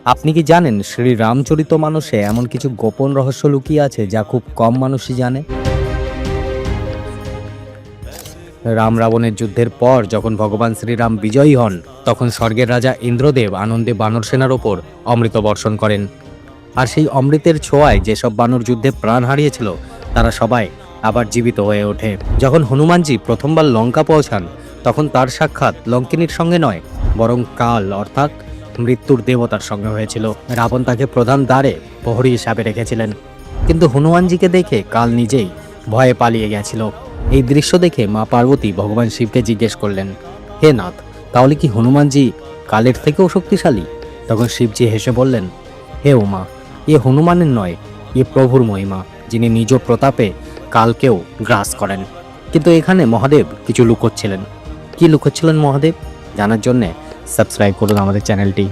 আপনি কি জানেন শ্রী রামচরিত মানসে এমন কিছু গোপন রহস্য লুকিয়ে আছে যা খুব কম মানুষই জানে? রাম রাবণের যুদ্ধের পর যখন ভগবান শ্রীরাম বিজয়ী হন, তখন স্বর্গের রাজা ইন্দ্রদেব আনন্দে বানর সেনার ওপর অমৃত বর্ষণ করেন। আর সেই অমৃতের ছোঁয়ায় যেসব বানর যুদ্ধে প্রাণ হারিয়েছিল তারা সবাই আবার জীবিত হয়ে ওঠে। যখন হনুমানজি প্রথমবার লঙ্কা পৌঁছান, তখন তার সাক্ষাৎ লঙ্কিনীর সঙ্গে নয়, বরং কাল অর্থাৎ মৃত্যুর দেবতার সঙ্গে হয়েছিল। রাবণ তাকে প্রধান দ্বারে প্রহরী হিসাবে রেখেছিলেন, কিন্তু হনুমানজিকে দেখে কাল নিজেই ভয়ে পালিয়ে গেছিল। এই দৃশ্য দেখে মা পার্বতী ভগবান শিবকে জিজ্ঞেস করলেন, হে নাথ, তাহলে কি হনুমানজি কালের থেকেও শক্তিশালী? তখন শিবজি হেসে বললেন, হে উমা, এ হনুমানের নয়, এ প্রভুর মহিমা, যিনি নিজ প্রতাপে কালকেও গ্রাস করেন। কিন্তু এখানে মহাদেব কিছু লুকোচ্ছিলেন। কি লুকোচ্ছিলেন মহাদেব? জানার জন্যে সাবস্ক্রাইব করুন আমাদের চ্যানেলটি।